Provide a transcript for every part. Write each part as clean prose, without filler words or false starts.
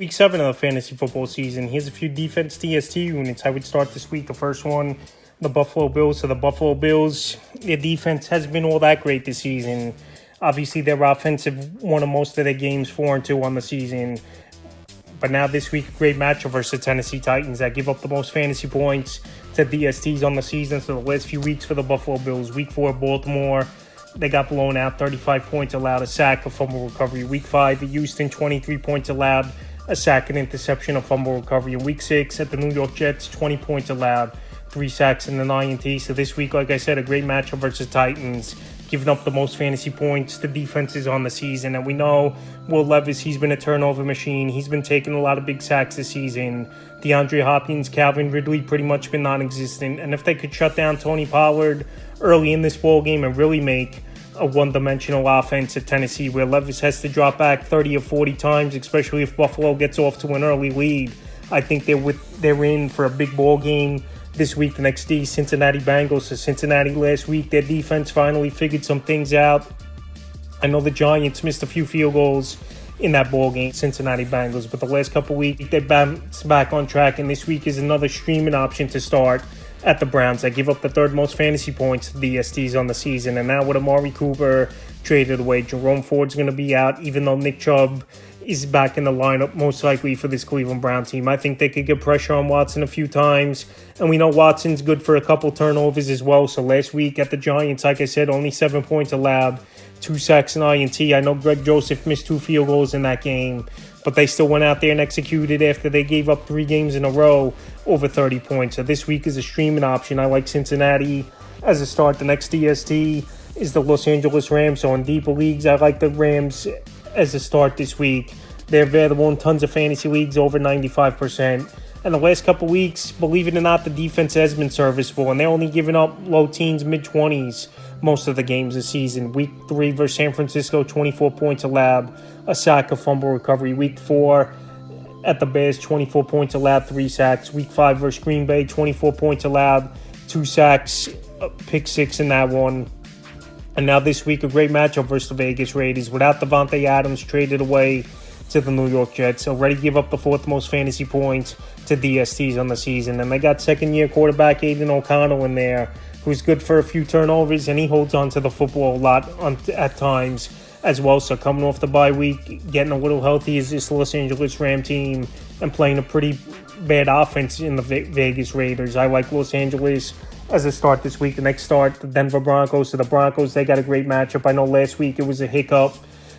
Week 7 of the fantasy football season. Here's a few defense DST units. I would start this week. The first one, the Buffalo Bills. So the Buffalo Bills, their defense hasn't been all that great this season. Obviously, their offensive won most of their games 4-2 on the season. But now this week, a great matchup versus the Tennessee Titans that give up the most fantasy points to DSTs on the season. So the last few weeks for the Buffalo Bills. Week 4, Baltimore, they got blown out. 35 points allowed, a sack, a fumble recovery. Week 5, Houston, 23 points allowed, a sack, an interception, a fumble recovery. In Week 6, at the New York Jets, 20 points allowed, 3 sacks, and an INT. So this week, like I said, a great matchup versus Titans, giving up the most fantasy points to defenses on the season. And we know Will Levis, he's been a turnover machine. He's been taking a lot of big sacks this season. DeAndre Hopkins, Calvin Ridley pretty much been non-existent. And if they could shut down Tony Pollard early in this ball game and really make a one-dimensional offense at Tennessee, where Levis has to drop back 30 or 40 times, especially if Buffalo gets off to an early lead, I think they're in for a big ball game this week. The next D, Cincinnati Bengals. So Cincinnati last week, their defense finally figured some things out. I know the Giants missed a few field goals in that ball game, Cincinnati Bengals, but the last couple weeks they bounced back on track, and this week is another streaming option to start at the Browns. They give up the third most fantasy points to the DSTs on the season. And now with Amari Cooper traded away, Jerome Ford's going to be out, even though Nick Chubb is back in the lineup most likely for this Cleveland Brown team. I think they could get pressure on Watson a few times. And we know Watson's good for a couple turnovers as well. So last week at the Giants, like I said, only 7 points allowed, 2 sacks and INT. I know Greg Joseph missed 2 field goals in that game, but they still went out there and executed after they gave up 3 games in a row over 30 points. So this week is a streaming option. I like Cincinnati as a start. The next DST is the Los Angeles Rams. So in deeper leagues, I like the Rams as a start this week. They're available in tons of fantasy leagues, over 95%. And the last couple weeks, believe it or not, the defense has been serviceable, and they're only giving up low teens, mid-20s most of the games this season. Week 3 versus San Francisco, 24 points allowed, a sack, a fumble recovery. Week 4 at the Bears, 24 points allowed, 3 sacks. Week 5 versus Green Bay, 24 points allowed, 2 sacks, pick 6 in that one. And now this week, a great matchup versus the Vegas Raiders. Without Devontae Adams, traded away to the New York Jets, already give up the 4th most fantasy points to DSTs on the season. And they got second-year quarterback Aiden O'Connell in there, who's good for a few turnovers, and he holds on to the football a lot at times as well. So coming off the bye week, getting a little healthy is this Los Angeles Ram team and playing a pretty bad offense in the Vegas Raiders. I like Los Angeles as a start this week. The next start, the Denver Broncos. So the Broncos, they got a great matchup. I know last week it was a hiccup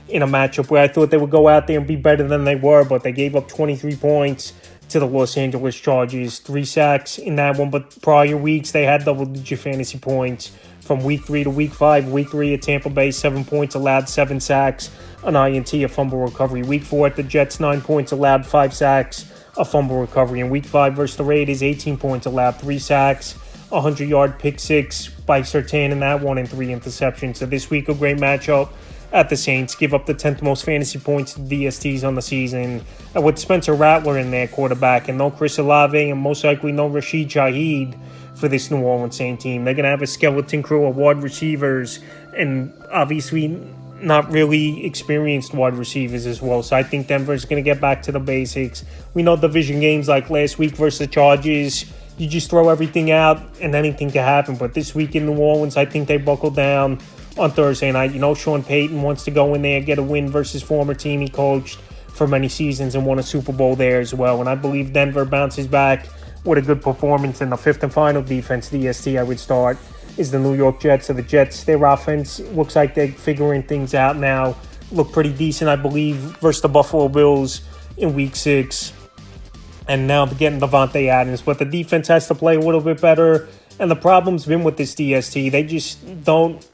in a matchup where I thought they would go out there and be better than they were, but they gave up 23 points to the Los Angeles Chargers, 3 sacks in that one. But prior weeks, they had double-digit fantasy points from week 3 to week 5. Week 3 at Tampa Bay, 7 points allowed, 7 sacks, an INT, a fumble recovery. Week 4 at the Jets, 9 points allowed, 5 sacks, a fumble recovery. In week 5 versus the Raiders, 18 points allowed, 3 sacks, 100-yard pick 6 by Surtain in that one, and 3 interceptions. So this week, a great matchup at the Saints, give up the 10th most fantasy points to DSTs on the season. And with Spencer Rattler in their quarterback, and no Chris Olave, and most likely no Rashid Shaheed for this New Orleans Saints team. They're going to have a skeleton crew of wide receivers, and obviously not really experienced wide receivers as well. So I think Denver's going to get back to the basics. We know division games like last week versus the Chargers, you just throw everything out and anything can happen. But this week in New Orleans, I think they buckled down on Thursday night. You know, Sean Payton wants to go in there, get a win versus former team he coached for many seasons and won a Super Bowl there as well. And I believe Denver bounces back with a good performance. In the 5th and final defense, DST, I would start, is the New York Jets. So the Jets, their offense looks like they're figuring things out now. Look pretty decent, I believe, versus the Buffalo Bills in Week 6. And now they're getting Devontae Adams. But the defense has to play a little bit better. And the problem's been with this DST, they just don't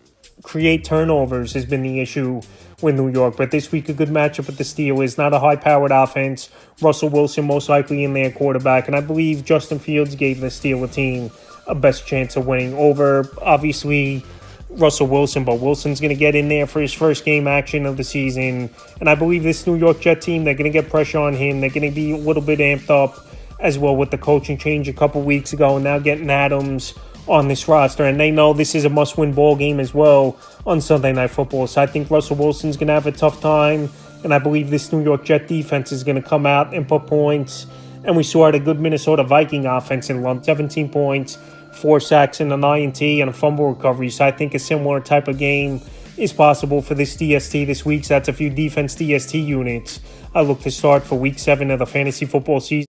create turnovers has been the issue with New York. But this week, a good matchup with the Steelers. Not a high-powered offense. Russell Wilson most likely in their quarterback. And I believe Justin Fields gave the Steelers team a best chance of winning over, obviously, Russell Wilson. But Wilson's going to get in there for his first game action of the season. And I believe this New York Jet team, they're going to get pressure on him. They're going to be a little bit amped up as well with the coaching change a couple weeks ago. And now getting Adams on this roster, and they know this is a must-win ball game as well on Sunday Night Football. So I think Russell Wilson's going to have a tough time And I believe this New York Jet defense is going to come out and put points. And we saw a good Minnesota Viking offense in London, 17 points, 4 sacks and an INT and a fumble recovery. So I think a similar type of game is possible for this DST this week. So that's a few defense DST units I look to start for week 7 of the fantasy football season.